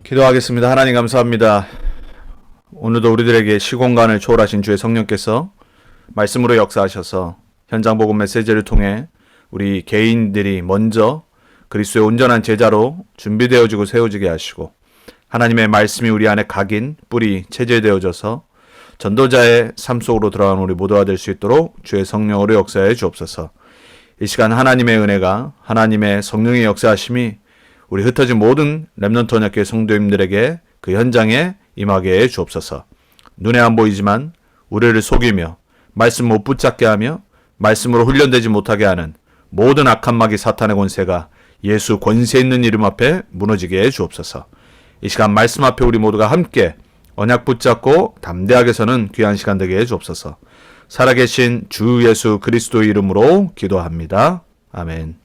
기도하겠습니다. 하나님 감사합니다. 오늘도 우리들에게 시공간을 초월하신 주의 성령께서 말씀으로 역사하셔서 현장 복음 메시지를 통해 우리 개인들이 먼저 그리스도의 온전한 제자로 준비되어지고 세워지게 하시고 하나님의 말씀이 우리 안에 각인, 뿌리, 체질되어져서 전도자의 삶 속으로 들어간 우리 모두가 될 수 있도록 주의 성령으로 역사해 주옵소서. 이 시간 하나님의 은혜가, 하나님의 성령의 역사하심이 우리 흩어진 모든 렘넌트 언약교회 성도님들에게 그 현장에 임하게 해 주옵소서. 눈에 안 보이지만 우리를 속이며 말씀 못 붙잡게 하며 말씀으로 훈련되지 못하게 하는 모든 악한 마귀 사탄의 권세가 예수 권세 있는 이름 앞에 무너지게 해 주옵소서. 이 시간 말씀 앞에 우리 모두가 함께 언약 붙잡고 담대하게 서는 귀한 시간 되게 해 주옵소서. 살아계신 주 예수 그리스도의 이름으로 기도합니다. 아멘.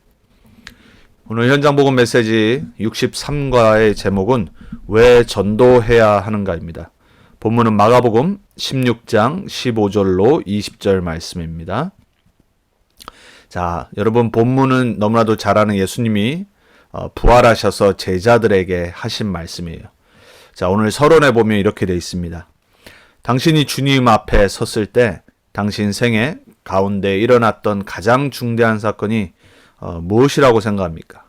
오늘 현장 복음 메시지 63과의 제목은 왜 전도해야 하는가입니다. 본문은 마가복음 16장 15절로 20절 말씀입니다. 자, 여러분 본문은 너무나도 잘 아는 예수님이 부활하셔서 제자들에게 하신 말씀이에요. 자, 오늘 서론에 보면 이렇게 되어 있습니다. 당신이 주님 앞에 섰을 때 당신 생애 가운데 일어났던 가장 중대한 사건이 무엇이라고 생각합니까?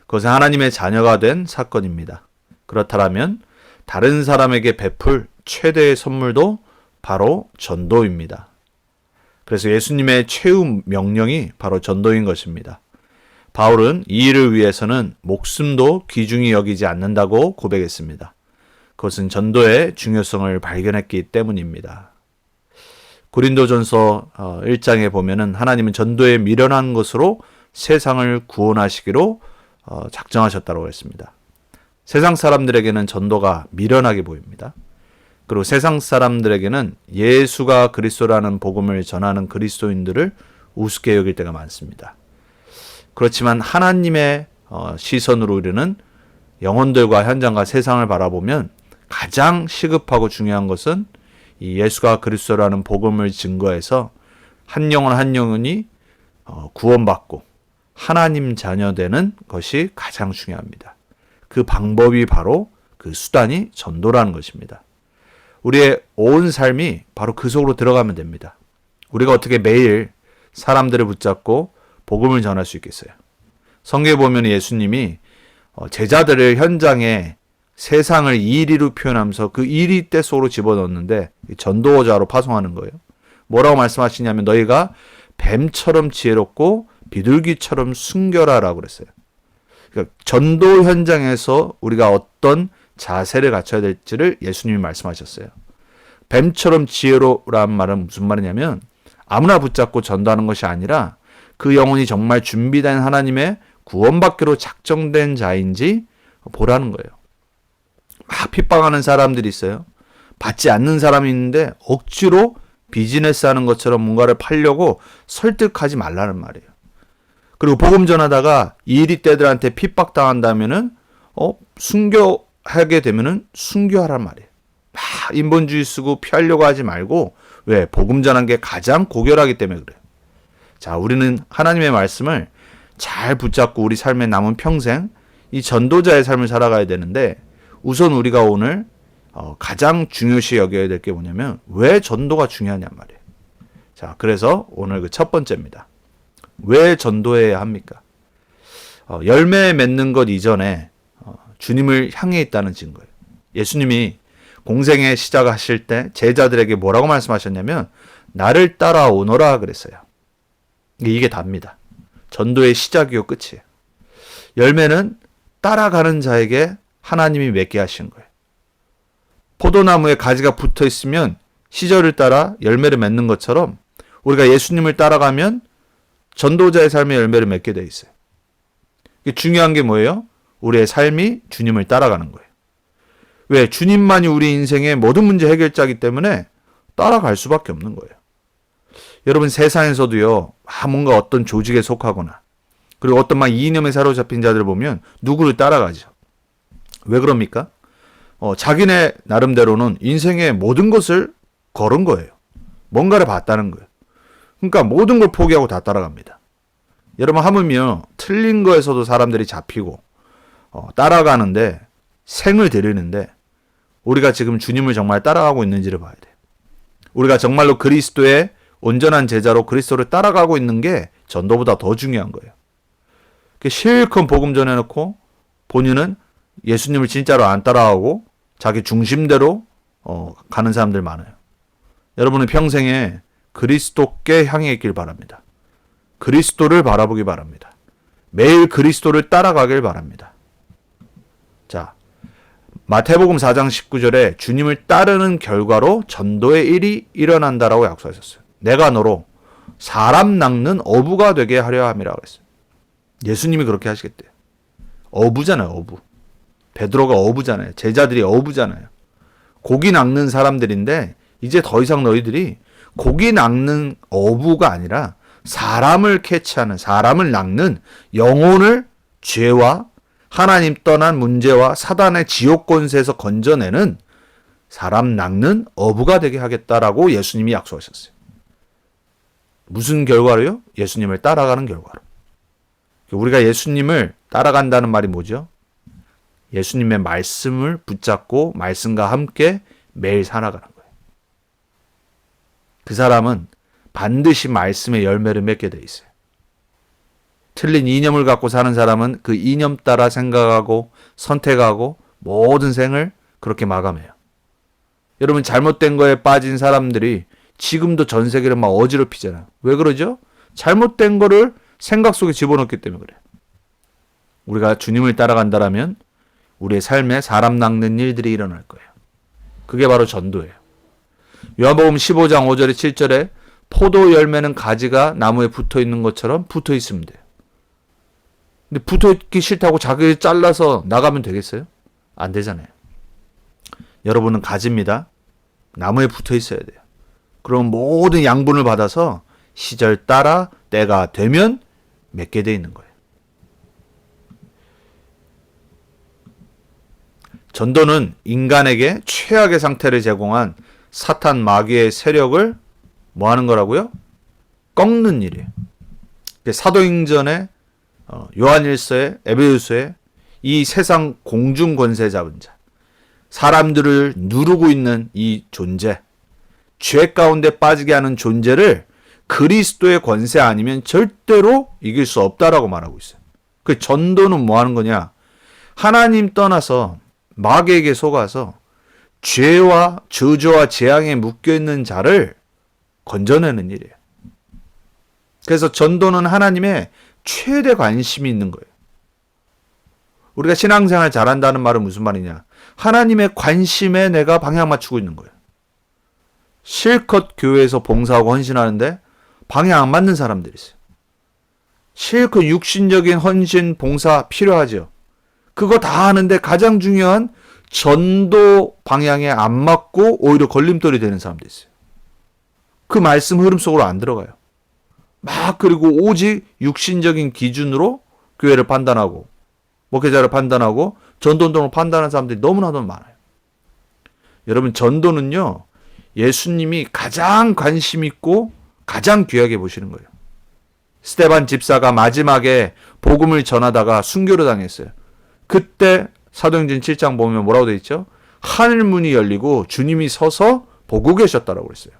그것은 하나님의 자녀가 된 사건입니다. 그렇다면 다른 사람에게 베풀 최대의 선물도 바로 전도입니다. 그래서 예수님의 최후 명령이 바로 전도인 것입니다. 바울은 이 일을 위해서는 목숨도 귀중히 여기지 않는다고 고백했습니다. 그것은 전도의 중요성을 발견했기 때문입니다. 고린도전서 1장에 보면은 하나님은 전도에 미련한 것으로 세상을 구원하시기로 작정하셨다고 했습니다. 세상 사람들에게는 전도가 미련하게 보입니다. 그리고 세상 사람들에게는 예수가 그리스도라는 복음을 전하는 그리스도인들을 우습게 여길 때가 많습니다. 그렇지만 하나님의 시선으로 우리는 영혼들과 현장과 세상을 바라보면 가장 시급하고 중요한 것은 이 예수가 그리스도라는 복음을 증거해서 한 영혼 한 영혼이 구원받고 하나님 자녀 되는 것이 가장 중요합니다. 그 방법이 바로 그 수단이 전도라는 것입니다. 우리의 온 삶이 바로 그 속으로 들어가면 됩니다. 우리가 어떻게 매일 사람들을 붙잡고 복음을 전할 수 있겠어요? 성경에 보면 예수님이 제자들을 현장에 세상을 이리로 표현하면서 그 이리 때 속으로 집어넣는데 전도자로 파송하는 거예요. 뭐라고 말씀하시냐면 너희가 뱀처럼 지혜롭고 비둘기처럼 순결하라고 그랬어요. 그러니까 전도 현장에서 우리가 어떤 자세를 갖춰야 될지를 예수님이 말씀하셨어요. 뱀처럼 지혜로라는 말은 무슨 말이냐면 아무나 붙잡고 전도하는 것이 아니라 그 영혼이 정말 준비된 하나님의 구원받기로 작정된 자인지 보라는 거예요. 막 핍박하는 사람들이 있어요. 받지 않는 사람이 있는데 억지로 비즈니스 하는 것처럼 뭔가를 팔려고 설득하지 말라는 말이에요. 그리고 복음 전하다가 이리 때들한테 핍박당한다면은 순교하게 되면은 순교하란 말이에요. 막 인본주의 쓰고 피하려고 하지 말고 왜? 복음 전한 게 가장 고결하기 때문에 그래요. 자, 우리는 하나님의 말씀을 잘 붙잡고 우리 삶의 남은 평생 이 전도자의 삶을 살아가야 되는데 우선 우리가 오늘 가장 중요시 여겨야 될 게 뭐냐면 왜 전도가 중요하냔 말이에요. 자, 그래서 오늘 그 첫 번째입니다. 왜 전도해야 합니까? 열매 맺는 것 이전에 주님을 향해 있다는 증거예요. 예수님이 공생의 시작하실 때 제자들에게 뭐라고 말씀하셨냐면 나를 따라오너라 그랬어요. 이게 답니다. 전도의 시작이요 끝이에요. 열매는 따라가는 자에게 하나님이 맺게 하신 거예요. 포도나무에 가지가 붙어 있으면 시절을 따라 열매를 맺는 것처럼 우리가 예수님을 따라가면 전도자의 삶의 열매를 맺게 돼 있어요. 중요한 게 뭐예요? 우리의 삶이 주님을 따라가는 거예요. 왜? 주님만이 우리 인생의 모든 문제 해결자이기 때문에 따라갈 수밖에 없는 거예요. 여러분 세상에서도요, 뭔가 어떤 조직에 속하거나 그리고 어떤 막 이념에 사로잡힌 자들을 보면 누구를 따라가죠. 왜 그럽니까? 자기네 나름대로는 인생의 모든 것을 걸은 거예요. 뭔가를 봤다는 거예요. 그러니까 모든 걸 포기하고 다 따라갑니다. 여러분 하물며 틀린 거에서도 사람들이 잡히고 따라가는데 생을 드리는데 우리가 지금 주님을 정말 따라가고 있는지를 봐야 돼요. 우리가 정말로 그리스도의 온전한 제자로 그리스도를 따라가고 있는 게 전도보다 더 중요한 거예요. 실컷 복음 전해놓고 본인은 예수님을 진짜로 안 따라가고 자기 중심대로 가는 사람들 많아요. 여러분은 평생에 그리스도께 향해 있길 바랍니다. 그리스도를 바라보기 바랍니다. 매일 그리스도를 따라가길 바랍니다. 자, 마태복음 4장 19절에 주님을 따르는 결과로 전도의 일이 일어난다라고 약속하셨어요. 내가 너로 사람 낚는 어부가 되게 하려 함이라고 했어요. 예수님이 그렇게 하시겠대요. 어부잖아요, 어부. 베드로가 어부잖아요. 제자들이 어부잖아요. 고기 낚는 사람들인데 이제 더 이상 너희들이 고기 낚는 어부가 아니라 사람을 캐치하는, 사람을 낚는, 영혼을 죄와 하나님 떠난 문제와 사단의 지옥 권세에서 건져내는 사람 낚는 어부가 되게 하겠다라고 예수님이 약속하셨어요. 무슨 결과로요? 예수님을 따라가는 결과로. 우리가 예수님을 따라간다는 말이 뭐죠? 예수님의 말씀을 붙잡고 말씀과 함께 매일 살아가는 거예요. 그 사람은 반드시 말씀의 열매를 맺게 돼 있어요. 틀린 이념을 갖고 사는 사람은 그 이념 따라 생각하고 선택하고 모든 생을 그렇게 마감해요. 여러분, 잘못된 거에 빠진 사람들이 지금도 전 세계를 막 어지럽히잖아요. 왜 그러죠? 잘못된 거를 생각 속에 집어넣기 때문에 그래요. 우리가 주님을 따라간다라면 우리의 삶에 사람 낚는 일들이 일어날 거예요. 그게 바로 전도예요. 요한복음 15장 5절에 7절에 포도 열매는 가지가 나무에 붙어 있는 것처럼 붙어 있으면 돼요. 근데 붙어 있기 싫다고 자기를 잘라서 나가면 되겠어요? 안 되잖아요. 여러분은 가지입니다. 나무에 붙어 있어야 돼요. 그럼 모든 양분을 받아서 시절 따라 때가 되면 맺게 돼 있는 거예요. 전도는 인간에게 최악의 상태를 제공한 사탄 마귀의 세력을 뭐 하는 거라고요? 꺾는 일이에요. 사도행전에 요한일서에 에베소서에 이 세상 공중 권세 잡은 자, 사람들을 누르고 있는 이 존재, 죄 가운데 빠지게 하는 존재를 그리스도의 권세 아니면 절대로 이길 수 없다라고 말하고 있어요. 그 전도는 뭐 하는 거냐? 하나님 떠나서 마귀에게 속아서 죄와 저주와 재앙에 묶여있는 자를 건져내는 일이에요. 그래서 전도는 하나님의 최대 관심이 있는 거예요. 우리가 신앙생활 잘한다는 말은 무슨 말이냐? 하나님의 관심에 내가 방향 맞추고 있는 거예요. 실컷 교회에서 봉사하고 헌신하는데 방향 안 맞는 사람들이 있어요. 실컷 육신적인 헌신, 봉사 필요하죠. 그거 다 하는데 가장 중요한 전도 방향에 안 맞고 오히려 걸림돌이 되는 사람도 있어요. 그 말씀 흐름 속으로 안 들어가요. 그리고 오직 육신적인 기준으로 교회를 판단하고 목회자를 판단하고 전도운동을 판단하는 사람들이 너무나도 많아요. 여러분, 전도는요, 예수님이 가장 관심 있고 가장 귀하게 보시는 거예요. 스데반 집사가 마지막에 복음을 전하다가 순교를 당했어요. 그때 사도행전 7장 보면 뭐라고 되어 있죠? 하늘문이 열리고 주님이 서서 보고 계셨다라고 그랬어요.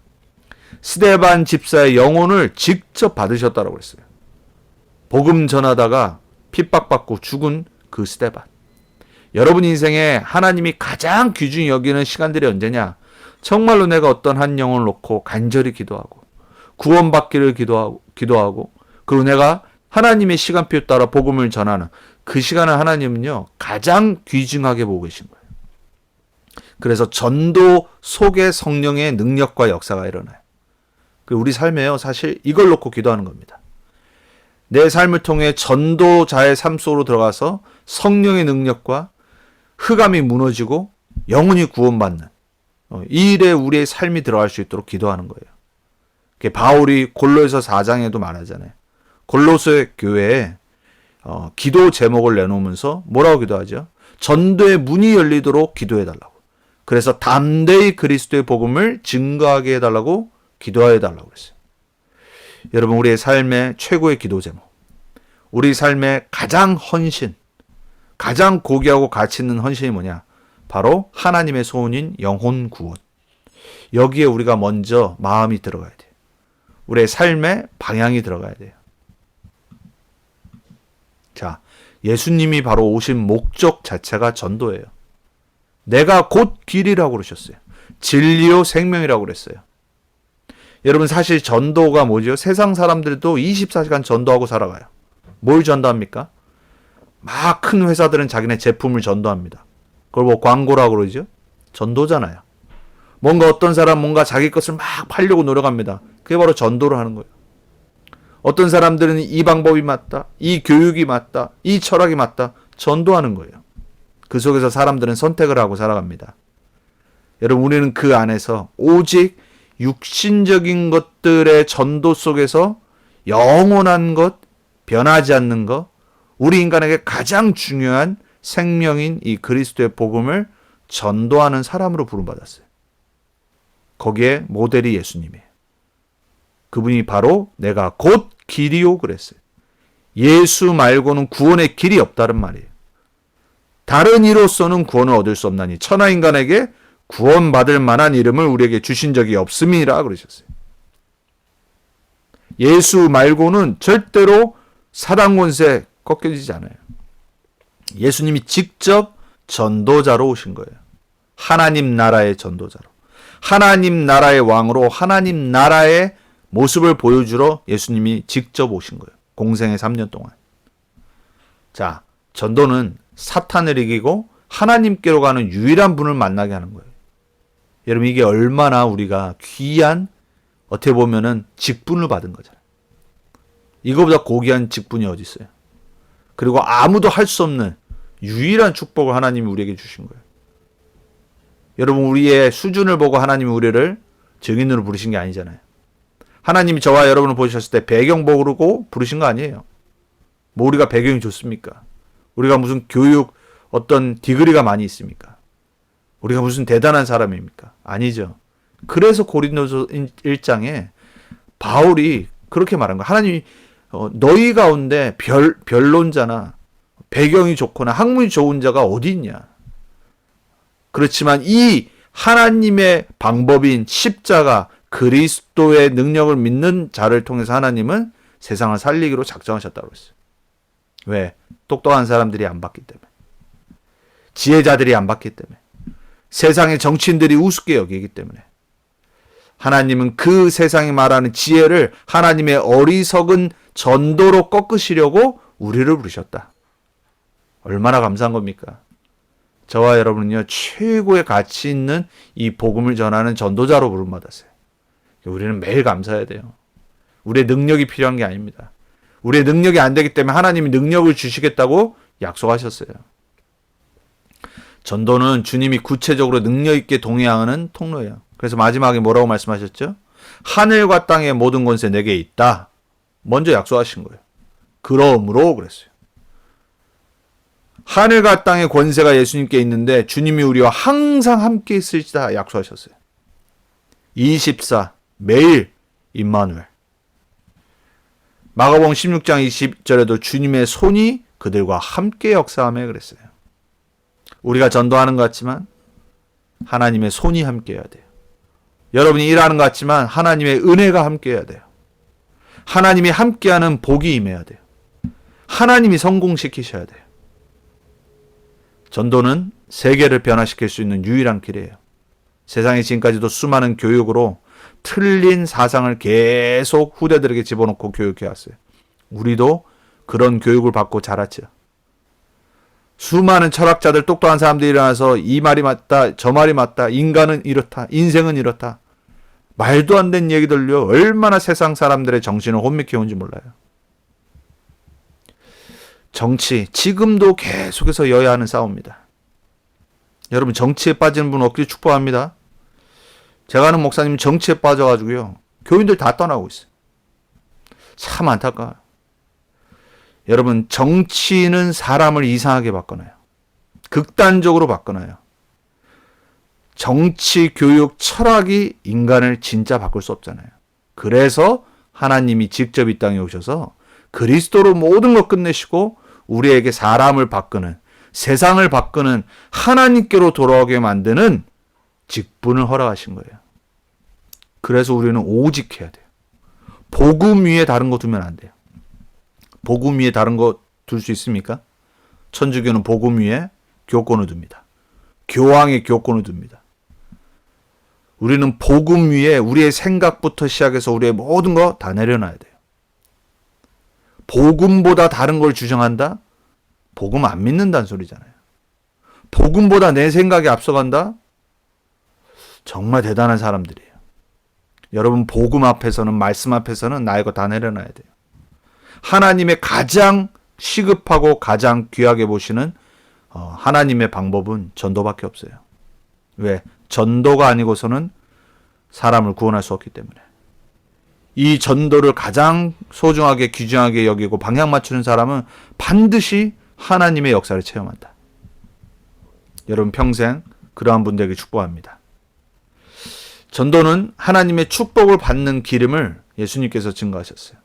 스데반 집사의 영혼을 직접 받으셨다라고 그랬어요. 복음 전하다가 핍박받고 죽은 그 스데반. 여러분 인생에 하나님이 가장 귀중히 여기는 시간들이 언제냐? 정말로 내가 어떤 한 영혼을 놓고 간절히 기도하고 구원받기를 기도하고 그리고 내가 하나님의 시간표 따라 복음을 전하는 그 시간을 하나님은요, 가장 귀중하게 보고 계신 거예요. 그래서 전도 속에 성령의 능력과 역사가 일어나요. 우리 삶에요, 사실 이걸 놓고 기도하는 겁니다. 내 삶을 통해 전도자의 삶 속으로 들어가서 성령의 능력과 흑암이 무너지고 영혼이 구원받는 이 일에 우리의 삶이 들어갈 수 있도록 기도하는 거예요. 바울이 골로에서 4장에도 말하잖아요. 골로새 교회에 기도 제목을 내놓으면서 뭐라고 기도하죠? 전도의 문이 열리도록 기도해달라고. 그래서 담대히 그리스도의 복음을 증거하게 해달라고 기도해달라고 그랬어요. 여러분, 우리의 삶의 최고의 기도 제목, 우리 삶의 가장 헌신, 가장 고귀하고 가치 있는 헌신이 뭐냐? 바로 하나님의 소원인 영혼 구원. 여기에 우리가 먼저 마음이 들어가야 돼요. 우리의 삶의 방향이 들어가야 돼요. 자, 예수님이 바로 오신 목적 자체가 전도예요. 내가 곧 길이라고 그러셨어요. 진리요 생명이라고 그랬어요. 여러분, 사실 전도가 뭐죠? 세상 사람들도 24시간 전도하고 살아가요. 뭘 전도합니까? 막 큰 회사들은 자기네 제품을 전도합니다. 그걸 뭐 광고라고 그러죠? 전도잖아요. 뭔가 어떤 사람 뭔가 자기 것을 막 팔려고 노력합니다. 그게 바로 전도를 하는 거예요. 어떤 사람들은 이 방법이 맞다, 이 교육이 맞다, 이 철학이 맞다, 전도하는 거예요. 그 속에서 사람들은 선택을 하고 살아갑니다. 여러분, 우리는 그 안에서 오직 육신적인 것들의 전도 속에서 영원한 것, 변하지 않는 것, 우리 인간에게 가장 중요한 생명인 이 그리스도의 복음을 전도하는 사람으로 부름받았어요. 거기에 모델이 예수님이에요. 그분이 바로 내가 곧 길이요 그랬어요. 예수 말고는 구원의 길이 없다는 말이에요. 다른 이로서는 구원을 얻을 수 없나니 천하 인간에게 구원받을 만한 이름을 우리에게 주신 적이 없음이라 그러셨어요. 예수 말고는 절대로 사단 권세 꺾여지지 않아요. 예수님이 직접 전도자로 오신 거예요. 하나님 나라의 전도자로. 하나님 나라의 왕으로 하나님 나라의 모습을 보여주러 예수님이 직접 오신 거예요. 공생의 3년 동안. 자, 전도는 사탄을 이기고 하나님께로 가는 유일한 분을 만나게 하는 거예요. 여러분, 이게 얼마나 우리가 귀한, 어떻게 보면은 직분을 받은 거잖아요. 이거보다 고귀한 직분이 어디 있어요? 그리고 아무도 할 수 없는 유일한 축복을 하나님이 우리에게 주신 거예요. 여러분, 우리의 수준을 보고 하나님이 우리를 증인으로 부르신 게 아니잖아요. 하나님이 저와 여러분을 보셨을 때 배경 보고 부르신 거 아니에요. 뭐 우리가 배경이 좋습니까? 우리가 무슨 교육 어떤 디그리가 많이 있습니까? 우리가 무슨 대단한 사람입니까? 아니죠. 그래서 고린도서 1장에 바울이 그렇게 말한 거야. 하나님이 너희 가운데 변론자나 배경이 좋거나 학문이 좋은 자가 어디 있냐? 그렇지만 이 하나님의 방법인 십자가 그리스도의 능력을 믿는 자를 통해서 하나님은 세상을 살리기로 작정하셨다고 했어요. 왜? 똑똑한 사람들이 안 받기 때문에. 지혜자들이 안 받기 때문에. 세상의 정치인들이 우습게 여기기 때문에. 하나님은 그 세상이 말하는 지혜를 하나님의 어리석은 전도로 꺾으시려고 우리를 부르셨다. 얼마나 감사한 겁니까? 저와 여러분은요, 최고의 가치 있는 이 복음을 전하는 전도자로 부름받았어요. 우리는 매일 감사해야 돼요. 우리의 능력이 필요한 게 아닙니다. 우리의 능력이 안 되기 때문에 하나님이 능력을 주시겠다고 약속하셨어요. 전도는 주님이 구체적으로 능력 있게 동행하는 통로예요. 그래서 마지막에 뭐라고 말씀하셨죠? 하늘과 땅의 모든 권세 내게 있다. 먼저 약속하신 거예요. 그러므로 그랬어요. 하늘과 땅의 권세가 예수님께 있는데 주님이 우리와 항상 함께 있을지다 약속하셨어요. 24 매일 임마누엘. 마가복음 16장 20절에도 주님의 손이 그들과 함께 역사하며 그랬어요. 우리가 전도하는 것 같지만 하나님의 손이 함께 해야 돼요. 여러분이 일하는 것 같지만 하나님의 은혜가 함께 해야 돼요. 하나님이 함께하는 복이 임해야 돼요. 하나님이 성공시키셔야 돼요. 전도는 세계를 변화시킬 수 있는 유일한 길이에요. 세상에 지금까지도 수많은 교육으로 틀린 사상을 계속 후대들에게 집어넣고 교육해왔어요. 우리도 그런 교육을 받고 자랐죠. 수많은 철학자들, 똑똑한 사람들이 일어나서 이 말이 맞다, 저 말이 맞다, 인간은 이렇다, 인생은 이렇다. 말도 안 되는 얘기들요. 얼마나 세상 사람들의 정신을 혼미케 온지 몰라요. 정치, 지금도 계속해서 여야 하는 싸움입니다. 여러분, 정치에 빠지는 분 없기를 축복합니다. 제가 아는 목사님 정치에 빠져가지고요, 교인들 다 떠나고 있어요. 참 안타까워요. 여러분, 정치는 사람을 이상하게 바꿔놔요. 극단적으로 바꿔놔요. 정치, 교육, 철학이 인간을 진짜 바꿀 수 없잖아요. 그래서 하나님이 직접 이 땅에 오셔서 그리스도로 모든 것 끝내시고 우리에게 사람을 바꾸는, 세상을 바꾸는 하나님께로 돌아오게 만드는 직분을 허락하신 거예요. 그래서 우리는 오직 해야 돼요. 복음 위에 다른 거 두면 안 돼요. 복음 위에 다른 거 둘 수 있습니까? 천주교는 복음 위에 교권을 둡니다. 교황의 교권을 둡니다. 우리는 복음 위에 우리의 생각부터 시작해서 우리의 모든 거 다 내려놔야 돼요. 복음보다 다른 걸 주장한다? 복음 안 믿는다는 소리잖아요. 복음보다 내 생각이 앞서간다? 정말 대단한 사람들이에요. 여러분, 복음 앞에서는, 말씀 앞에서는 나의 거 다 내려놔야 돼요. 하나님의 가장 시급하고 가장 귀하게 보시는 하나님의 방법은 전도밖에 없어요. 왜? 전도가 아니고서는 사람을 구원할 수 없기 때문에. 이 전도를 가장 소중하게 귀중하게 여기고 방향 맞추는 사람은 반드시 하나님의 역사를 체험한다. 여러분, 평생 그러한 분들에게 축복합니다. 전도는 하나님의 축복을 받는 기름을 예수님께서 증거하셨어요.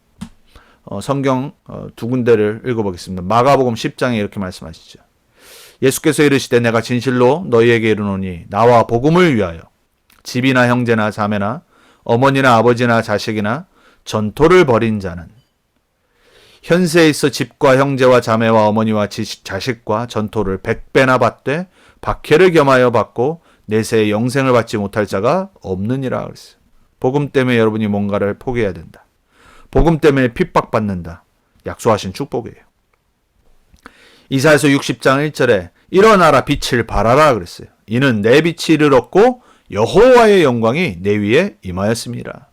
성경 두 군데를 읽어보겠습니다. 마가복음 10장에 이렇게 말씀하시죠. 예수께서 이르시되 내가 진실로 너희에게 이르노니 나와 복음을 위하여 집이나 형제나 자매나 어머니나 아버지나 자식이나 전토를 벌인 자는 현세에 있어 집과 형제와 자매와 어머니와 자식과 전토를 100배나 받되 박해를 겸하여 받고 내세에 영생을 받지 못할 자가 없느니라 그랬어요. 복음 때문에 여러분이 뭔가를 포기해야 된다. 복음 때문에 핍박받는다. 약속하신 축복이에요. 이사야서 60장 1절에 일어나라 빛을 발하라 그랬어요. 이는 내 빛이 이르렀고 여호와의 영광이 내 위에 임하였습니다.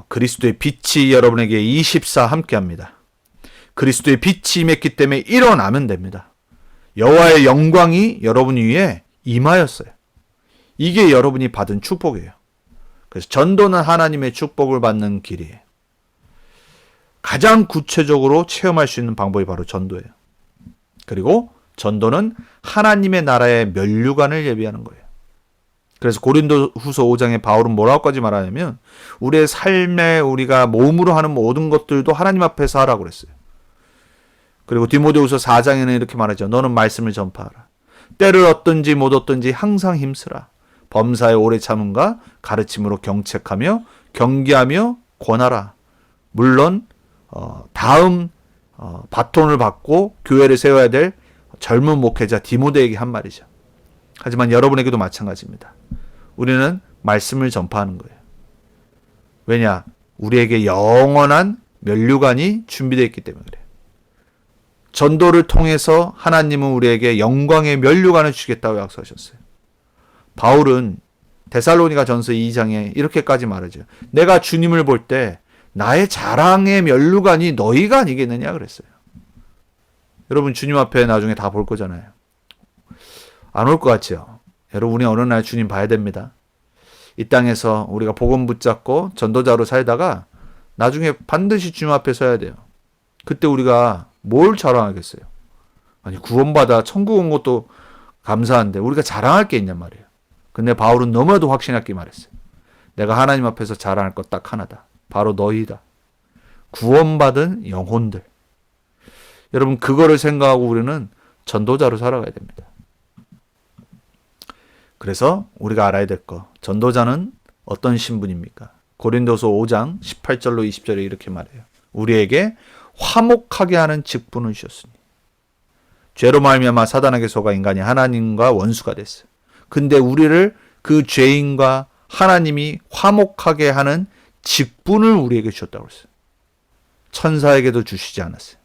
그리스도의 빛이 여러분에게 24 함께합니다. 그리스도의 빛이 임했기 때문에 일어나면 됩니다. 여호와의 영광이 여러분 위에 임하였어요. 이게 여러분이 받은 축복이에요. 그래서 전도는 하나님의 축복을 받는 길이에요. 가장 구체적으로 체험할 수 있는 방법이 바로 전도예요. 그리고 전도는 하나님의 나라의 면류관을 예비하는 거예요. 그래서 고린도후서 5장에 바울은 뭐라고까지 말하냐면 우리의 삶에 우리가 몸으로 하는 모든 것들도 하나님 앞에서 하라고 그랬어요. 그리고 디모데후서 4장에는 이렇게 말하죠. 너는 말씀을 전파하라. 때를 얻든지 못 얻든지 항상 힘쓰라. 범사에 오래 참음과 가르침으로 경책하며 경계하며 권하라. 물론 다음 바톤을 받고 교회를 세워야 될 젊은 목회자 디모데에게 한 말이죠. 하지만 여러분에게도 마찬가지입니다. 우리는 말씀을 전파하는 거예요. 왜냐? 우리에게 영원한 면류관이 준비되어 있기 때문에 그래요. 전도를 통해서 하나님은 우리에게 영광의 면류관을 주겠다고 약속하셨어요. 바울은 데살로니가 전서 2장에 이렇게까지 말하죠. 내가 주님을 볼 때 나의 자랑의 면류관이 너희가 아니겠느냐 그랬어요. 여러분, 주님 앞에 나중에 다 볼 거잖아요. 안 올 것 같죠? 여러분, 우리 어느 날 주님 봐야 됩니다. 이 땅에서 우리가 복음 붙잡고 전도자로 살다가 나중에 반드시 주님 앞에 서야 돼요. 그때 우리가 뭘 자랑하겠어요? 아니, 구원받아 천국 온 것도 감사한데 우리가 자랑할 게 있냔 말이에요. 근데 바울은 너무나도 확신하게 말했어요. 내가 하나님 앞에서 자랑할 것 딱 하나다. 바로 너희다. 구원받은 영혼들. 여러분, 그거를 생각하고 우리는 전도자로 살아가야 됩니다. 그래서 우리가 알아야 될 거. 전도자는 어떤 신분입니까? 고린도서 5장 18절로 20절에 이렇게 말해요. 우리에게 화목하게 하는 직분을 주셨으니 죄로 말미암아 사단에게 속아 인간이 하나님과 원수가 됐어요. 근데 우리를 그 죄인과 하나님이 화목하게 하는 직분을 우리에게 주셨다고 했어요. 천사에게도 주시지 않았어요.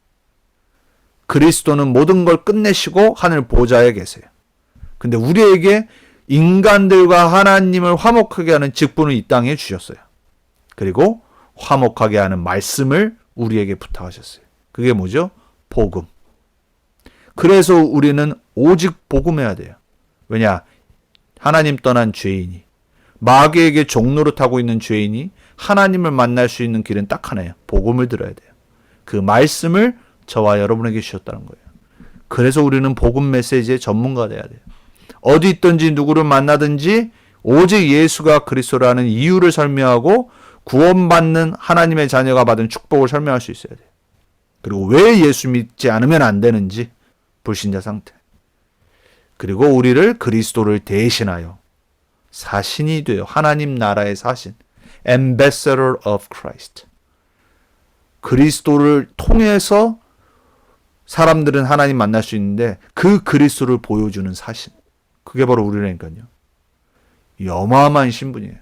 그리스도는 모든 걸 끝내시고 하늘 보좌에 계세요. 근데 우리에게 인간들과 하나님을 화목하게 하는 직분을 이 땅에 주셨어요. 그리고 화목하게 하는 말씀을 우리에게 부탁하셨어요. 그게 뭐죠? 복음. 그래서 우리는 오직 복음해야 돼요. 왜냐? 하나님 떠난 죄인이, 마귀에게 종노릇하고 있는 죄인이 하나님을 만날 수 있는 길은 딱 하나예요. 복음을 들어야 돼요. 그 말씀을 저와 여러분에게 주셨다는 거예요. 그래서 우리는 복음 메시지의 전문가가 돼야 돼요. 어디 있든지 누구를 만나든지 오직 예수가 그리스도라는 이유를 설명하고 구원받는 하나님의 자녀가 받은 축복을 설명할 수 있어야 돼요. 그리고 왜 예수 믿지 않으면 안 되는지 불신자 상태. 그리고 우리를 그리스도를 대신하여 사신이 되어 하나님 나라의 사신, Ambassador of Christ. 그리스도를 통해서 사람들은 하나님 만날 수 있는데 그 그리스도를 보여주는 사신. 그게 바로 우리라니까요. 이 어마어마한 신분이에요.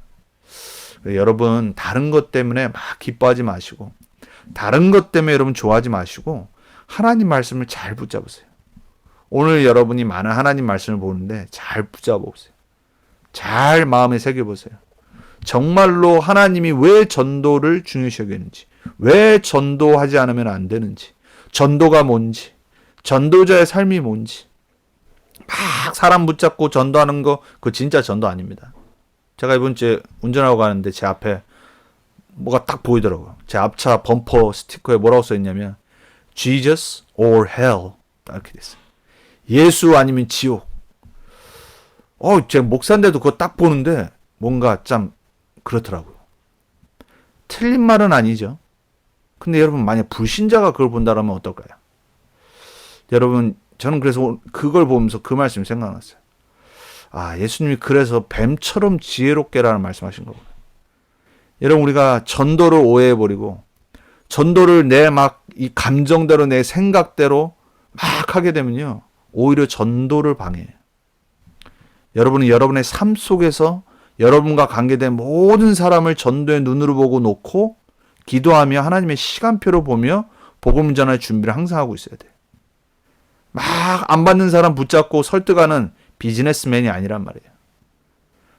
여러분 다른 것 때문에 막 기뻐하지 마시고 다른 것 때문에 여러분 좋아하지 마시고 하나님 말씀을 잘 붙잡으세요. 오늘 여러분이 많은 하나님 말씀을 보는데 잘 붙잡아보세요. 잘 마음에 새겨보세요. 정말로 하나님이 왜 전도를 중요시 여기는지, 왜 전도하지 않으면 안 되는지, 전도가 뭔지, 전도자의 삶이 뭔지, 막 사람 붙잡고 전도하는 거 그거 진짜 전도 아닙니다. 제가 이번 주에 운전하고 가는데 제 앞에 뭐가 딱 보이더라고요. 제 앞차 범퍼 스티커에 뭐라고 써있냐면 Jesus or Hell 이렇게 됐어요. 예수 아니면 지옥. 제가 목사인데도 그거 딱 보는데 뭔가 참 그렇더라고요. 틀린 말은 아니죠. 근데 여러분 만약 불신자가 그걸 본다라면 어떨까요? 여러분 저는 그래서 그걸 보면서 그 말씀이 생각났어요. 예수님이 그래서 뱀처럼 지혜롭게라는 말씀하신 거구나. 여러분 우리가 전도를 오해해버리고 전도를 내 막 이 감정대로 내 생각대로 막 하게 되면요. 오히려 전도를 방해해요. 여러분은 여러분의 삶 속에서 여러분과 관계된 모든 사람을 전도의 눈으로 보고 놓고 기도하며 하나님의 시간표로 보며 복음 전할 준비를 항상 하고 있어야 돼요. 막 안 받는 사람 붙잡고 설득하는 비즈니스맨이 아니란 말이에요.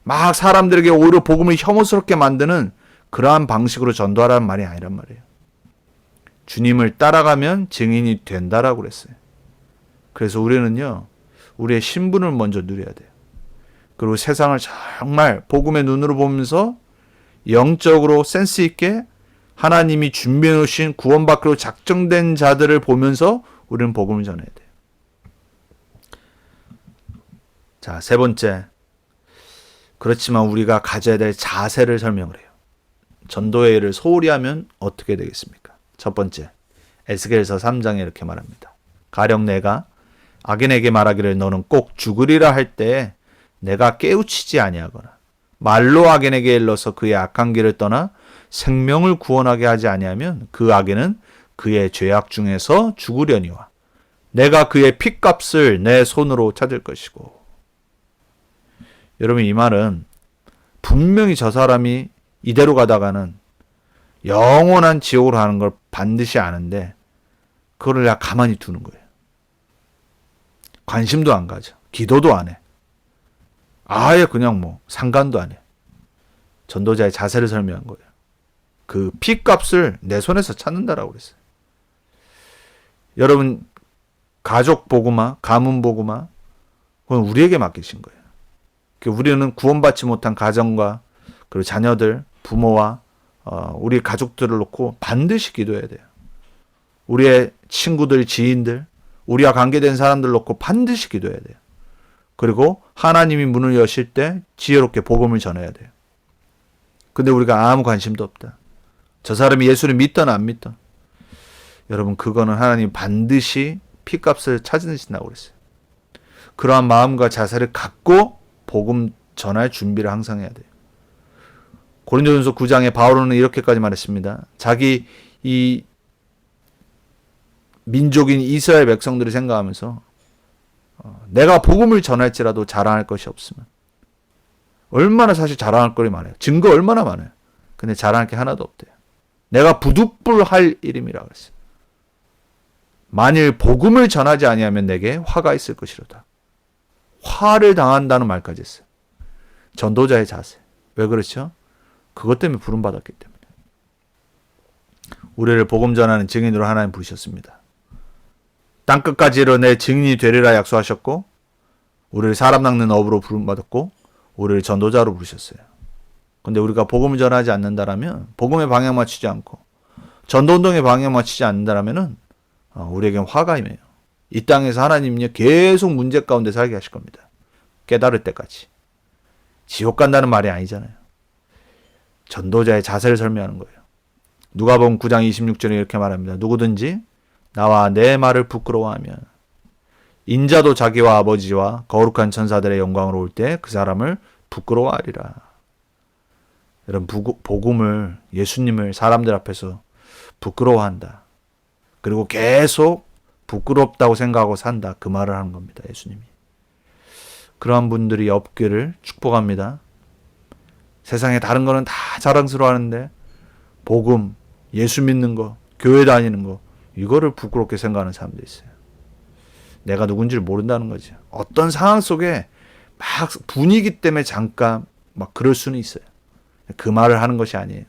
막 사람들에게 오히려 복음을 혐오스럽게 만드는 그러한 방식으로 전도하라는 말이 아니란 말이에요. 주님을 따라가면 증인이 된다라고 그랬어요. 그래서 우리는요, 우리의 신분을 먼저 누려야 돼요. 그리고 세상을 정말 복음의 눈으로 보면서 영적으로 센스 있게 하나님이 준비해 놓으신 구원받기로 작정된 자들을 보면서 우리는 복음을 전해야 돼요. 자, 세 번째. 그렇지만 우리가 가져야 될 자세를 설명을 해요. 전도의 일을 소홀히 하면 어떻게 되겠습니까? 첫 번째, 에스겔서 3장에 이렇게 말합니다. 가령 내가 악인에게 말하기를 너는 꼭 죽으리라 할 때에 내가 깨우치지 아니하거나 말로 악인에게 일러서 그의 악한 길을 떠나 생명을 구원하게 하지 아니하면 그 악인은 그의 죄악 중에서 죽으려니와 내가 그의 핏값을 내 손으로 찾을 것이고. 여러분 이 말은 분명히 저 사람이 이대로 가다가는 영원한 지옥으로 가는 걸 반드시 아는데 그거를 그냥 가만히 두는 거예요. 관심도 안 가져. 기도도 안 해. 아예 그냥 상관도 안 해. 전도자의 자세를 설명한 거예요. 그 피값을 내 손에서 찾는다라고 그랬어요. 여러분 가족 복음화, 가문 복음화 그건 우리에게 맡기신 거예요. 우리는 구원받지 못한 가정과 그리고 자녀들, 부모와 우리 가족들을 놓고 반드시 기도해야 돼요. 우리의 친구들, 지인들, 우리와 관계된 사람들 놓고 반드시 기도해야 돼요. 그리고 하나님이 문을 여실 때 지혜롭게 복음을 전해야 돼요. 근데 우리가 아무 관심도 없다. 저 사람이 예수를 믿든 안 믿든. 여러분 그거는 하나님 반드시 피값을 찾으신다고 그랬어요. 그러한 마음과 자세를 갖고 복음 전할 준비를 항상 해야 돼요. 고린도전서 9장에 바울은 이렇게까지 말했습니다. 자기 이 민족인 이스라엘 백성들이 생각하면서 내가 복음을 전할지라도 자랑할 것이 없으면 얼마나 사실 자랑할 거리 많아요. 증거 얼마나 많아요. 근데 자랑할 게 하나도 없대요. 내가 부득불할 일임이라 그랬어요. 만일 복음을 전하지 아니하면 내게 화가 있을 것이로다. 화를 당한다는 말까지 했어요. 전도자의 자세. 왜 그렇죠? 그것 때문에 부름받았기 때문에. 우리를 복음 전하는 증인으로 하나님 부르셨습니다. 땅끝까지로 내 증인이 되리라 약속하셨고 우리를 사람 낚는 업으로 부름받았고 우리를 전도자로 부르셨어요. 근데 우리가 복음을 전하지 않는다라면 복음의 방향 맞추지 않고 전도운동의 방향 맞추지 않는다라면은 우리에겐 화가 임해요. 이 땅에서 하나님은요 계속 문제 가운데 살게 하실 겁니다. 깨달을 때까지. 지옥 간다는 말이 아니잖아요. 전도자의 자세를 설명하는 거예요. 누가복음 9장 26절에 이렇게 말합니다. 누구든지 나와 내 말을 부끄러워하면 인자도 자기와 아버지와 거룩한 천사들의 영광으로 올 때 그 사람을 부끄러워하리라. 이런 복음을, 예수님을 사람들 앞에서 부끄러워한다. 그리고 계속 부끄럽다고 생각하고 산다. 그 말을 하는 겁니다. 예수님이. 그러한 분들이 없기를 축복합니다. 세상에 다른 거는 다 자랑스러워하는데 복음, 예수 믿는 거, 교회 다니는 거, 이거를 부끄럽게 생각하는 사람도 있어요. 내가 누군지를 모른다는 거죠. 어떤 상황 속에 막 분위기 때문에 잠깐 막 그럴 수는 있어요. 그 말을 하는 것이 아니에요.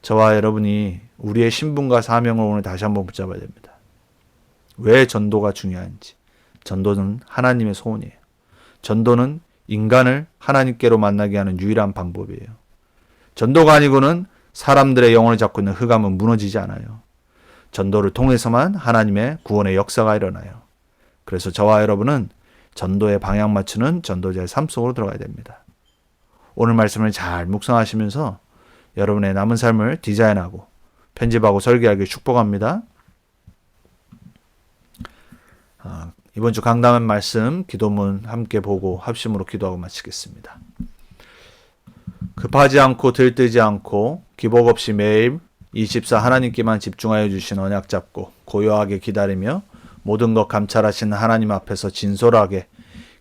저와 여러분이 우리의 신분과 사명을 오늘 다시 한번 붙잡아야 됩니다. 왜 전도가 중요한지. 전도는 하나님의 소원이에요. 전도는 인간을 하나님께로 만나게 하는 유일한 방법이에요. 전도가 아니고는 사람들의 영혼을 잡고 있는 흑암은 무너지지 않아요. 전도를 통해서만 하나님의 구원의 역사가 일어나요. 그래서 저와 여러분은 전도에 방향 맞추는 전도자의 삶 속으로 들어가야 됩니다. 오늘 말씀을 잘 묵상하시면서 여러분의 남은 삶을 디자인하고 편집하고 설계하길 축복합니다. 이번 주 강단한 말씀 기도문 함께 보고 합심으로 기도하고 마치겠습니다. 급하지 않고 들뜨지 않고 기복 없이 매일 24 하나님께만 집중하여 주신 언약 잡고 고요하게 기다리며 모든 것 감찰하시는 하나님 앞에서 진솔하게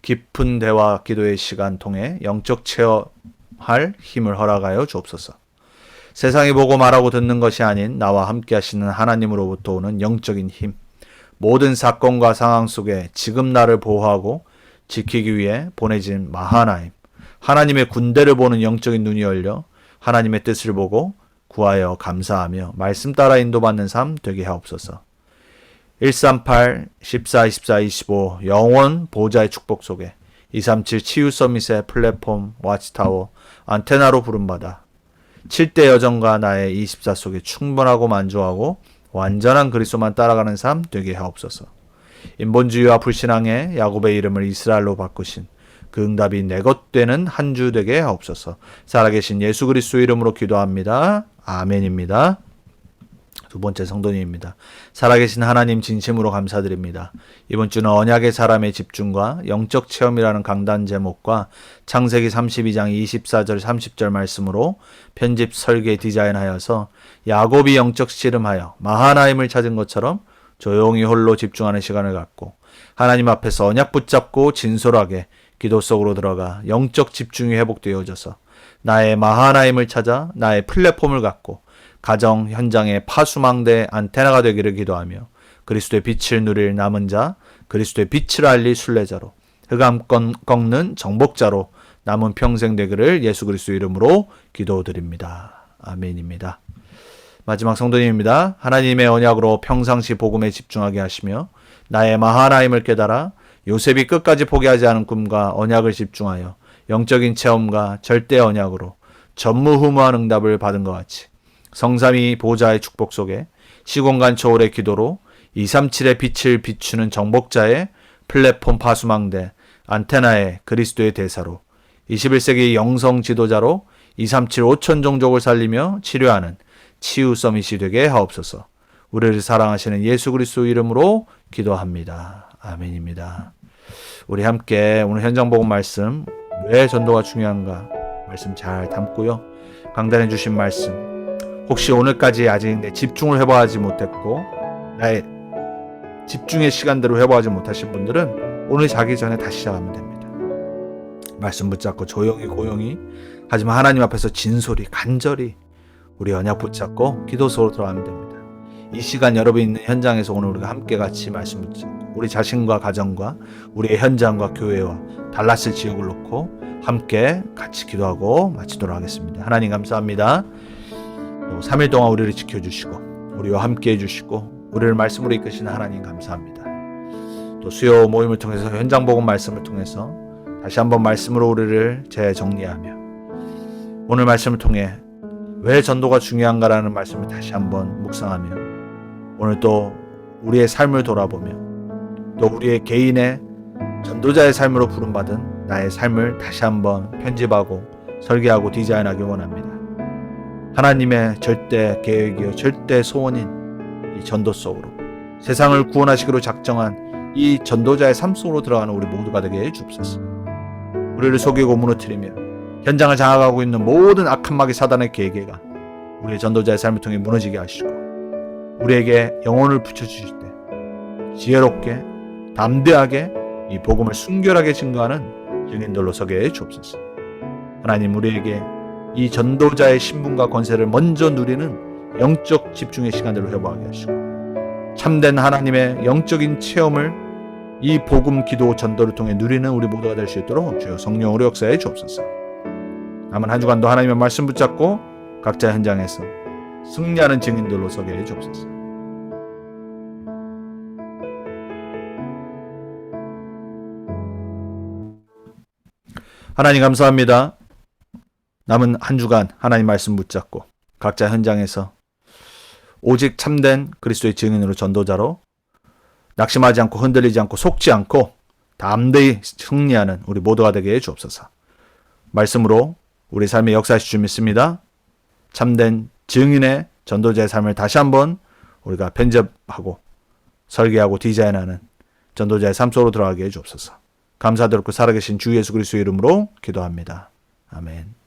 깊은 대화 기도의 시간 통해 영적 체험할 힘을 허락하여 주옵소서. 세상이 보고 말하고 듣는 것이 아닌 나와 함께 하시는 하나님으로부터 오는 영적인 힘, 모든 사건과 상황 속에 지금 나를 보호하고 지키기 위해 보내진 마하나임, 하나님의 군대를 보는 영적인 눈이 열려 하나님의 뜻을 보고 구하여 감사하며 말씀 따라 인도받는 삶 되게 하옵소서. 138, 14, 24, 25 영원 보호자의 축복 속에 237 치유 서밋의 플랫폼, 와치타워, 안테나로 부름받아 7대 여정과 나의 24 속에 충분하고 만족하고 완전한 그리스도만 따라가는 삶 되게 하옵소서. 인본주의와 불신앙의 야곱의 이름을 이스라엘로 바꾸신 그 응답이 내 것 되는 한 주 되게 하옵소서. 살아계신 예수 그리스도 이름으로 기도합니다. 아멘입니다. 두 번째 성도님입니다. 살아계신 하나님 진심으로 감사드립니다. 이번 주는 언약의 사람의 집중과 영적 체험이라는 강단 제목과 창세기 32장 24절 30절 말씀으로 편집 설계 디자인하여서 야곱이 영적 씨름하여 마하나임을 찾은 것처럼 조용히 홀로 집중하는 시간을 갖고 하나님 앞에서 언약 붙잡고 진솔하게 기도 속으로 들어가 영적 집중이 회복되어져서 나의 마하나임을 찾아 나의 플랫폼을 갖고 가정 현장의 파수망대 안테나가 되기를 기도하며 그리스도의 빛을 누릴 남은 자, 그리스도의 빛을 알릴 순례자로 흑암 꺾는 정복자로 남은 평생 되기를 예수 그리스도 이름으로 기도드립니다. 아멘입니다. 마지막 성도님입니다. 하나님의 언약으로 평상시 복음에 집중하게 하시며 나의 마하나임을 깨달아 요셉이 끝까지 포기하지 않은 꿈과 언약을 집중하여 영적인 체험과 절대 언약으로 전무후무한 응답을 받은 것 같이 성삼위 보좌의 축복 속에 시공간 초월의 기도로 237의 빛을 비추는 정복자의 플랫폼 파수망대 안테나의 그리스도의 대사로 21세기 영성 지도자로 237 5천 종족을 살리며 치료하는 치유 서밋이 되게 하옵소서. 우리를 사랑하시는 예수 그리스도 이름으로 기도합니다. 아멘입니다. 우리 함께 오늘 현장 복음 말씀 왜 전도가 중요한가 말씀 잘 담고요. 강단해 주신 말씀 혹시 오늘까지 아직 내 집중을 회복하지 못했고 나의 집중의 시간대로 회복하지 못하신 분들은 오늘 자기 전에 다시 시작하면 됩니다. 말씀 붙잡고 조용히 고용히 하지만 하나님 앞에서 진솔히 간절히 우리 언약 붙잡고 기도 속으로 들어가면 됩니다. 이 시간 여러분 있는 현장에서 오늘 우리가 함께 같이 말씀 붙잡고 우리 자신과 가정과 우리의 현장과 교회와 달라스 지역을 놓고 함께 같이 기도하고 마치도록 하겠습니다. 하나님 감사합니다. 3일 동안 우리를 지켜주시고 우리와 함께 해주시고 우리를 말씀으로 이끄시는 하나님 감사합니다. 또 수요 모임을 통해서 현장 복음 말씀을 통해서 다시 한번 말씀으로 우리를 재정리하며 오늘 말씀을 통해 왜 전도가 중요한가라는 말씀을 다시 한번 묵상하며 오늘 또 우리의 삶을 돌아보며 또 우리의 개인의 전도자의 삶으로 부름받은 나의 삶을 다시 한번 편집하고 설계하고 디자인하기 원합니다. 하나님의 절대 계획이요 절대 소원인 이 전도 속으로 세상을 구원하시기로 작정한 이 전도자의 삶 속으로 들어가는 우리 모두가 되게 해 주옵소서. 우리를 속이고 무너뜨리며 현장을 장악하고 있는 모든 악한 마귀 사단의 계계가 우리의 전도자의 삶을 통해 무너지게 하시고, 우리에게 영혼을 붙여주실 때 지혜롭게 담대하게 이 복음을 순결하게 증거하는 증인들로 서게 해 주옵소서. 하나님, 우리에게 이 전도자의 신분과 권세를 먼저 누리는 영적 집중의 시간들을 회복하게 하시고, 참된 하나님의 영적인 체험을 이 복음 기도 전도를 통해 누리는 우리 모두가 될 수 있도록 주여 성령으로 역사해 주옵소서. 남은 한 주간도 하나님의 말씀 붙잡고 각자 현장에서 승리하는 증인들로 서게 해 주옵소서. 하나님 감사합니다. 남은 한 주간 하나님 말씀 붙잡고 각자 현장에서 오직 참된 그리스도의 증인으로 전도자로 낙심하지 않고 흔들리지 않고 속지 않고 담대히 승리하는 우리 모두가 되게 해 주옵소서. 말씀으로 우리 삶의 역사하실 줄 믿습니다. 참된 증인의 전도자의 삶을 다시 한번 우리가 편집하고 설계하고 디자인하는 전도자의 삶 속으로 들어가게 해 주옵소서. 감사드리고 살아계신 주 예수 그리스도의 이름으로 기도합니다. 아멘.